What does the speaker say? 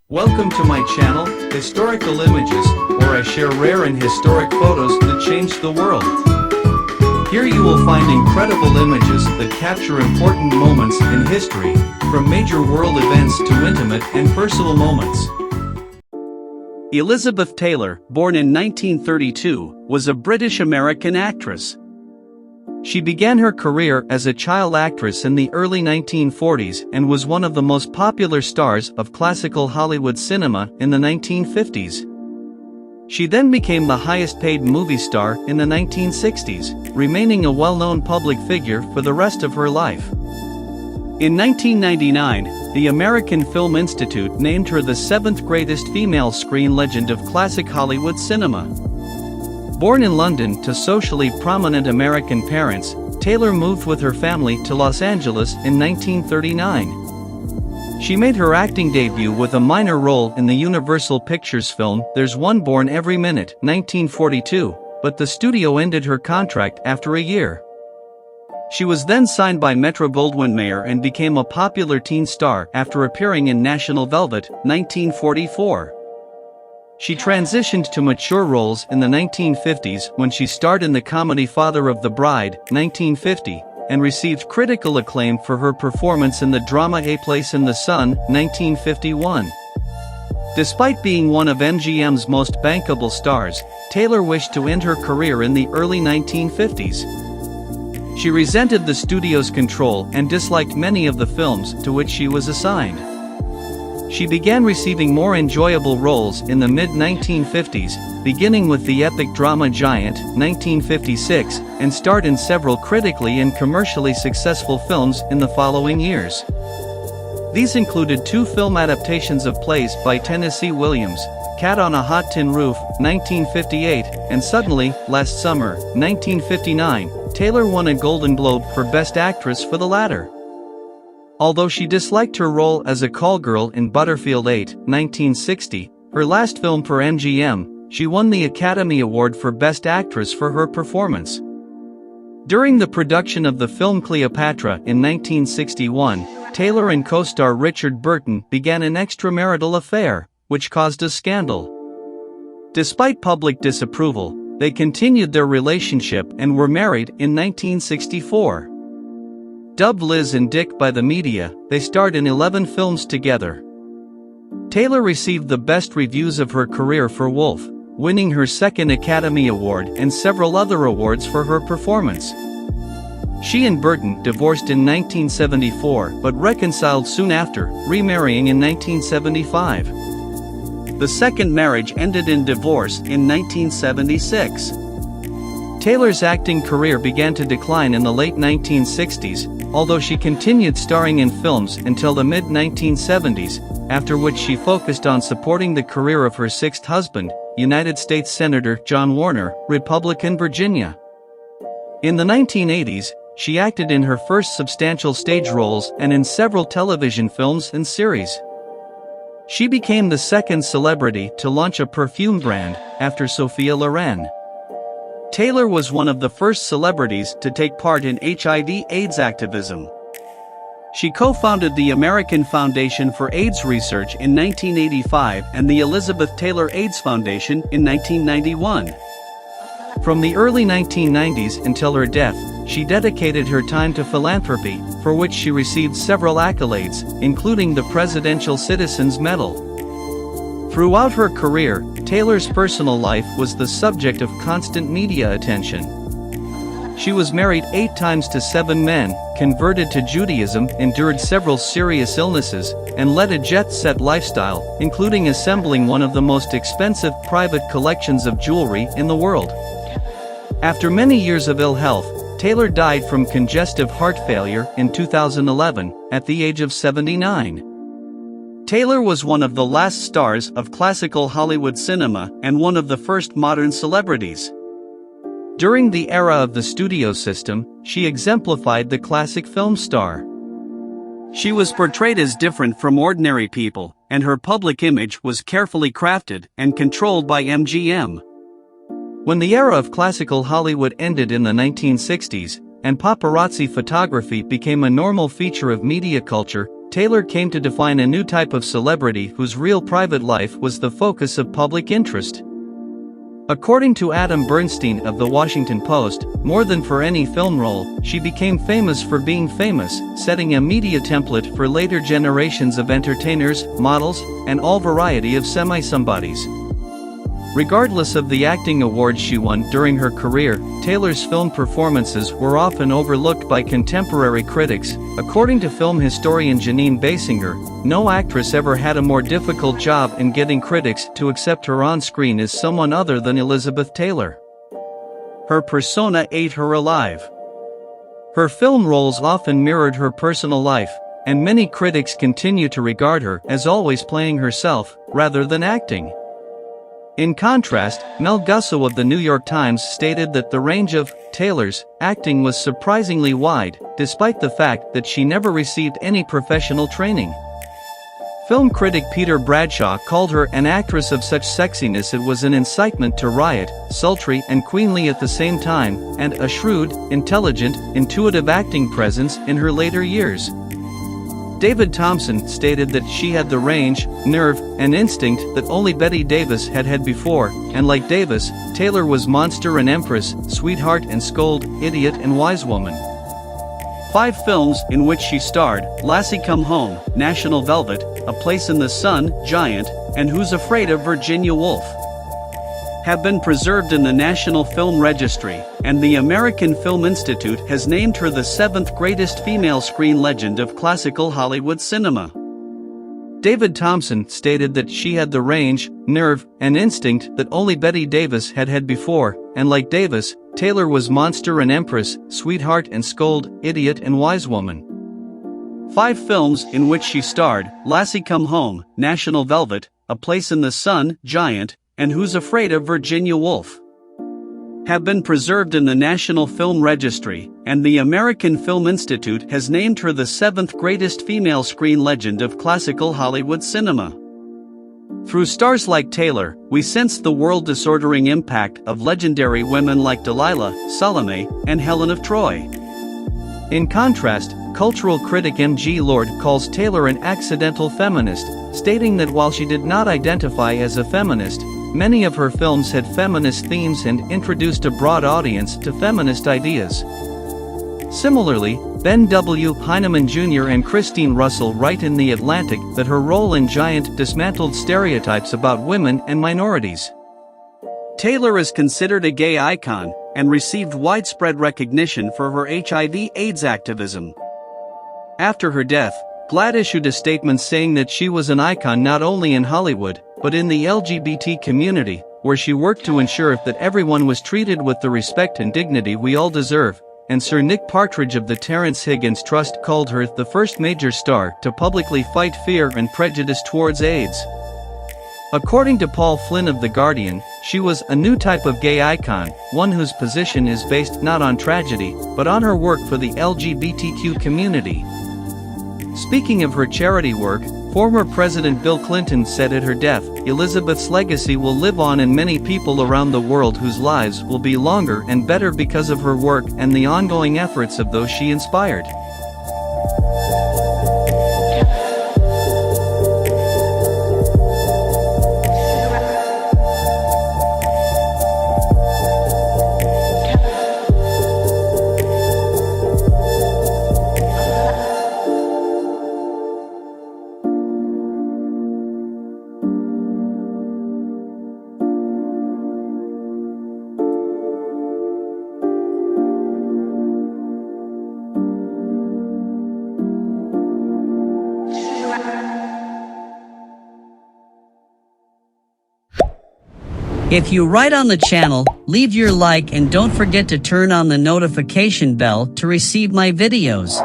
Welcome to my channel, Historical Images, where I share rare and historic photos that changed the world. Here you will find incredible images that capture important moments in history, from major world events to intimate and personal moments. Elizabeth Taylor, born in 1932, was a British-American actress. She began her career as a child actress in the early 1940s and was one of the most popular stars of classical Hollywood cinema in the 1950s. She then became the highest-paid movie star in the 1960s, remaining a well-known public figure for the rest of her life. In 1999, the American Film Institute named her the seventh greatest female screen legend of classic Hollywood cinema. Born in London to socially prominent American parents, Taylor moved with her family to Los Angeles in 1939. She made her acting debut with a minor role in the Universal Pictures film There's One Born Every Minute, 1942, but the studio ended her contract after a year. She was then signed by Metro-Goldwyn-Mayer and became a popular teen star after appearing in National Velvet, 1944. She transitioned to mature roles in the 1950s when she starred in the comedy Father of the Bride, 1950, and received critical acclaim for her performance in the drama A Place in the Sun, 1951. Despite being one of MGM's most bankable stars, Taylor wished to end her career in the early 1950s. She resented the studio's control and disliked many of the films to which she was assigned. She began receiving more enjoyable roles in the mid-1950s, beginning with the epic drama Giant, 1956, and starred in several critically and commercially successful films in the following years. These included two film adaptations of plays by Tennessee Williams, Cat on a Hot Tin Roof, 1958, and Suddenly, Last Summer, 1959. Taylor won a Golden Globe for Best Actress for the latter. Although she disliked her role as a call girl in Butterfield 8, 1960, her last film for MGM, she won the Academy Award for Best Actress for her performance. During the production of the film Cleopatra in 1961, Taylor and co-star Richard Burton began an extramarital affair, which caused a scandal. Despite public disapproval, they continued their relationship and were married in 1964. Dubbed Liz and Dick by the media, they starred in 11 films together. Taylor received the best reviews of her career for Wolf, winning her second Academy Award and several other awards for her performance. She and Burton divorced in 1974 but reconciled soon after, remarrying in 1975. The second marriage ended in divorce in 1976. Taylor's acting career began to decline in the late 1960s, although she continued starring in films until the mid-1970s, after which she focused on supporting the career of her sixth husband, United States Senator John Warner, Republican Virginia. In the 1980s, she acted in her first substantial stage roles and in several television films and series. She became the second celebrity to launch a perfume brand, after Sophia Loren. Taylor was one of the first celebrities to take part in HIV/AIDS activism. She co-founded the American Foundation for AIDS Research in 1985 and the Elizabeth Taylor AIDS Foundation in 1991. From the early 1990s until her death, she dedicated her time to philanthropy, for which she received several accolades, including the Presidential Citizens Medal. Throughout her career, Taylor's personal life was the subject of constant media attention. She was married 8 times to 7 men, converted to Judaism, endured several serious illnesses, and led a jet-set lifestyle, including assembling one of the most expensive private collections of jewelry in the world. After many years of ill health, Taylor died from congestive heart failure in 2011, at the age of 79. Taylor was one of the last stars of classical Hollywood cinema and one of the first modern celebrities. During the era of the studio system, she exemplified the classic film star. She was portrayed as different from ordinary people, and her public image was carefully crafted and controlled by MGM. When the era of classical Hollywood ended in the 1960s, and paparazzi photography became a normal feature of media culture, Taylor came to define a new type of celebrity whose real private life was the focus of public interest. According to Adam Bernstein of The Washington Post, more than for any film role, she became famous for being famous, setting a media template for later generations of entertainers, models, and all variety of semi-somebodies. Regardless of the acting awards she won during her career, Taylor's film performances were often overlooked by contemporary critics. According to film historian Janine Basinger, no actress ever had a more difficult job in getting critics to accept her on screen as someone other than Elizabeth Taylor. Her persona ate her alive. Her film roles often mirrored her personal life, and many critics continue to regard her as always playing herself, rather than acting. In contrast, Mel Gusso of the New York Times stated that the range of Taylor's acting was surprisingly wide, despite the fact that she never received any professional training. Film critic Peter Bradshaw called her an actress of such sexiness it was an incitement to riot, sultry and queenly at the same time, and a shrewd, intelligent, intuitive acting presence in her later years. David Thompson stated that she had the range, nerve, and instinct that only Bette Davis had had before, and like Davis, Taylor was monster and empress, sweetheart and scold, idiot and wise woman. 5 films in which she starred: Lassie Come Home, National Velvet, A Place in the Sun, Giant, and Who's Afraid of Virginia Woolf, have been preserved in the National Film Registry, and the American Film Institute has named her the 7th greatest female screen legend of classical Hollywood cinema. David Thompson stated that she had the range, nerve, and instinct that only Bette Davis had had before, and like Davis, Taylor was monster and empress, sweetheart and scold, idiot and wise woman. 5 films in which she starred: Lassie Come Home, National Velvet, A Place in the Sun, Giant, and Who's Afraid of Virginia Woolf, have been preserved in the National Film Registry, and the American Film Institute has named her the 7th greatest female screen legend of classical Hollywood cinema. Through stars like Taylor, we sense the world-disordering impact of legendary women like Delilah, Salome, and Helen of Troy. In contrast, cultural critic M.G. Lord calls Taylor an accidental feminist, stating that while she did not identify as a feminist, many of her films had feminist themes and introduced a broad audience to feminist ideas. Similarly, Ben W. Heineman Jr. and Christine Russell write in The Atlantic that her role in Giant dismantled stereotypes about women and minorities. Taylor is considered a gay icon, and received widespread recognition for her HIV/AIDS activism. After her death, GLAAD issued a statement saying that she was an icon not only in Hollywood, but in the LGBT community, where she worked to ensure that everyone was treated with the respect and dignity we all deserve, and Sir Nick Partridge of the Terence Higgins Trust called her the first major star to publicly fight fear and prejudice towards AIDS. According to Paul Flynn of The Guardian, she was a new type of gay icon, one whose position is based not on tragedy, but on her work for the LGBTQ community. Speaking of her charity work, former President Bill Clinton said at her death, "Elizabeth's legacy will live on in many people around the world whose lives will be longer and better because of her work and the ongoing efforts of those she inspired." If you write on the channel, leave your like and don't forget to turn on the notification bell to receive my videos.